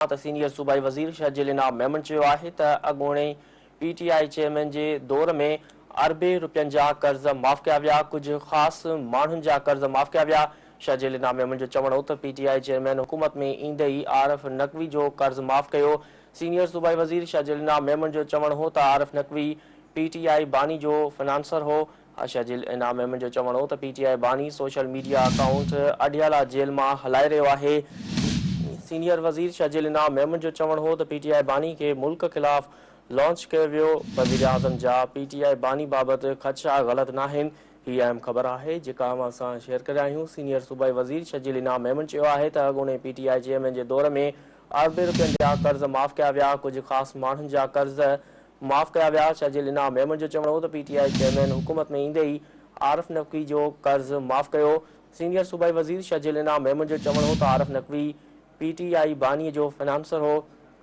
Senior सूबाई वज़ीर शहजील इनाम मेमन चयो आहे त अॻूणे पीटीआई चेयरमैन जे दौर में अरबे रुपयनि जा कर्ज़ माफ़ कया विया। कुझु ख़ासि माण्हुनि जा कर्ज़ माफ़ कया विया। शहजील इनाम मेमन जो चवणु हो त पीटीआई चेयरमैन हुकूमत में ईंदे ई आरिफ नक़वी जो कर्ज़ माफ़ कयो। सीनियर सूबाई वज़ीर शहजील इनाम मेमन जो चवणु हो त आरिफ नक़वी पीटीआई बानी जो फिनांसर हो। शहजील इनाम मेमन जो चवणु हो त पीटीआई बानी social media account Adiala jail मां हलाए रहियो आहे। सीनियर वज़ीर शहजील इनाम मेमन जो चवणु हो त पीटीआई बानी के मुल्क ख़िलाफ़ लॉन्च कयो वियो। वज़ीर आज़म जा पीटीआई बानी बाबति ख़दशा ग़लति नाहिनि। हीअ अहम ख़बर आहे जेका असां शेयर करे आहियूं। सीनियर सूबाई वज़ीर शहजील इनाम मेमन चयो आहे त अॻूणे पीटीआई चेयरमैन जे दौर में अरबे रुपयनि जा कर्ज़ माफ़ कया विया। कुझु ख़ासि माण्हुनि जा कर्ज़ माफ़ कया विया। शहजील इनाम मेमन जो चवणु हो त पीटीआई चेयरमैन हुकूमत में ईंदे ई आरिफ नक़वी जो कर्ज़ माफ़ कयो। सीनियर सूबाई वज़ीर शहजील इनाम मेमन जो चवणु हो त आरिफ नक़वी पीटीआई बानी जो फिनांसर हो।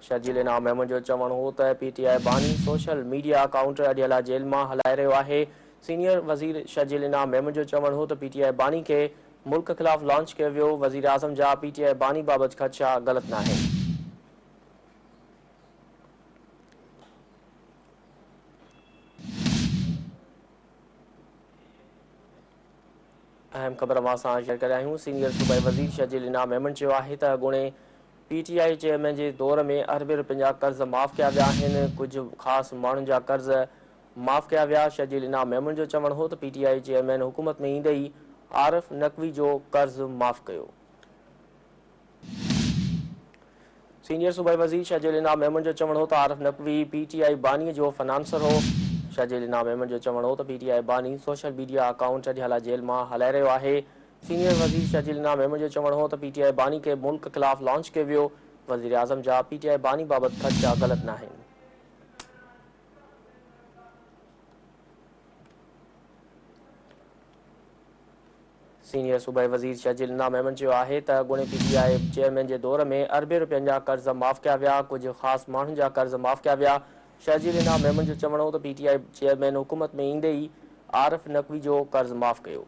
शहजील इनाम मेमन जो चवणु हो त पीटीआई बानी social media account Adiala jail मां हलाए रहियो आहे। सीनियर वज़ीर शहजील इनाम मेमन जो चवणु हो त पीटीआई बानी खे मुल्क ख़िलाफ़ लॉन्च कयो वियो। वज़ीर आज़म जा पीटीआई बानी बाबति ख़दशा ग़लति नाहिनि। अहम ख़बर असां शेयर करे आहियूं। सीनियर सूबाई वज़ीर शहजील इनाम मेमन चयो आहे त अॻूणे पीटीआई चेयरमैन जे दौर में अरबे रुपयनि जा कर्ज़ माफ़ कया विया आहिनि। कुझु ख़ासि माण्हुनि जा कर्ज़ माफ़ कया विया। शहजील इनाम मेमन जो चवणु हो त पीटीआई चेयरमैन हुकूमत में ईंदे ई आरिफ नक़वी जो कर्ज़ माफ़ कयो। सीनियर सूबाई वज़ीर शहजील इनाम मेमन जो चवणु हो त आरिफ नक़वी पीटीआई बानी जो फिनांसर हो। शहजील इनाम मेमन जो चवणु हो त पीटीआई बानी social media account Adiala jail मां हलाए रहियो आहे। सीनियर वज़ीर शहजील इनाम मेमन जो चवणु हो त पीटीआई बानी खे मुल्क ख़िलाफ़ लॉन्च कयो वियो। वज़ीर आज़म जा पीटीआई बानी बाबति ख़दशा ग़लति नाहिनि। सीनियर सूबाई वज़ीर शहजील इनाम मेमन चयो आहे त अॻूणे पीटीआई चेयरमैन जे दौर में अरबे रुपयनि जा कर्ज़ माफ़ कया विया। कुझु ख़ासि माण्हुनि जा कर्ज़ माफ़ कया विया। शहजील इनाम मेमन जो चवणु हो त पीटीआई चेयरमैन हुकूमत में ईंदे ई आरिफ नक़वी जो कर्ज़ माफ़ कयो।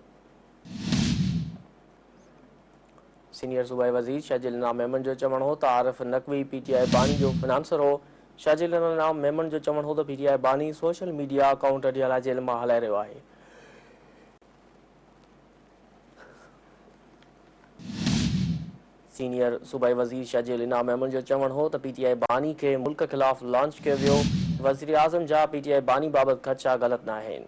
सीनियर सूबाई वज़ीर शहजील इनाम मेमन जो चवणु हो त आरिफ नक़वी पीटीआई बानी जो फिनांसर हो। शहजील इनाम मेमन जो चवणु हो त पीटीआई बानी social media account Adiala jail मां हलाए रहियो आहे। सीनियर सूबाई वज़ीर शहजील इनाम मेमन जो चवणु हो त पीटीआई बानी खे मुल्क ख़िलाफ़ लॉन्च कयो वियो। वज़ीर आज़म जा पीटीआई बानी बाबति ख़दशा ग़लति नाहिनि।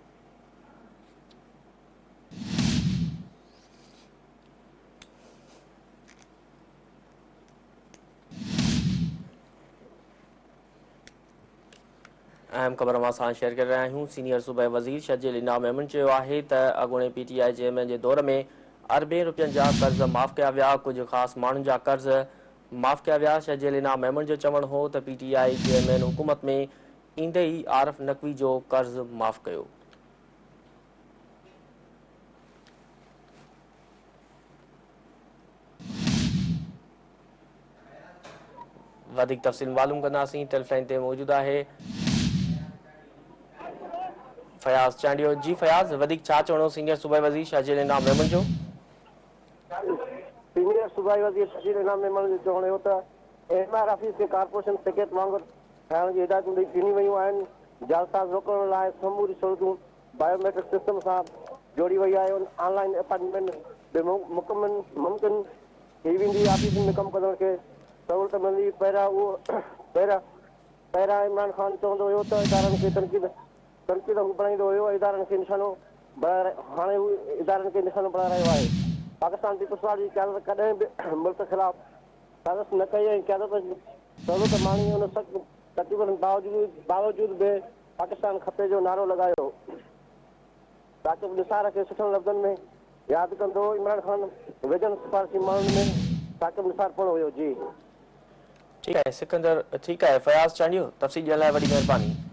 अहम ख़बर असां शेयर करे रहिया आहियूं। सीनियर सूबाई वज़ीर शहजील इनाम मेमन चयो आहे त अॻूणे पीटीआई चेयरमैन जे दौर में अरबे रुपयनि जा कर्ज़ माफ़ कया विया। कुझु ख़ासि माण्हुनि जा कर्ज़ माफ़ कया विया। शहजील इनाम मेमन जो चवणु हो त पीटीआई चेयरमैन हुकूमत में ईंदे ई आरिफ नक़वी जो कर्ज़ माफ़ कयो। वधीक तफ़सील मालूम कंदासीं। टेलीफोन ते मौजूदु आहे फयाज़ चांडियो। जी फयाज़, वधीक छा चवणो सीनियर सूबाई वज़ीर शहजील इनाम मेमन जो? सीनियर सूबाई वज़ीर शहजील इनाम मेमन जो चवणु हो त एमआर ऑफिस खे कारपोरेशन पैकेट वांगुरु ठाहिण जी हिदायतूं ॾिनी वियूं आहिनि। जालसाज़ रोकण लाइ समूरी सहूलियतूं बायोमेट्रिक सिस्टम सां जोड़ी वई आहे। ऑनलाइन अपॉइंटमेंट बि मुमकिन थी वेंदी। ऑफिसुनि में कमु कंदड़ खे सहूलियत मिलंदी। पहिरियां इमरान ख़ान चवंदो हुयो त इदारनि खे तनक़ीद बणाईंदो हुयो। इदारनि खे निशानो हाणे हू इदारनि खे निशानो बणाए रहियो आहे। पाकिस्तान पीपुल्स पार्टी जी क़यादत कॾहिं बि मुल्क ख़िलाफ़ साज़िश न कई ऐं क़यादत सहूलियत माणी हुन सख़्तु तकलीफ़ुनि बावजूदि बि पाकिस्तान खपे जो नारो लॻायो। साकिब निसार खे सुठनि लफ़्ज़नि में यादि कंदो इमरान ख़ान वेझनि सिफारशी माण्हुनि में साकिब निसार पिणु हुयो। जी ठीकु आहे सिकंदर, ठीकु आहे फयाज़ चांडियो, तफ़सील ॾियण लाइ वॾी महिरबानी।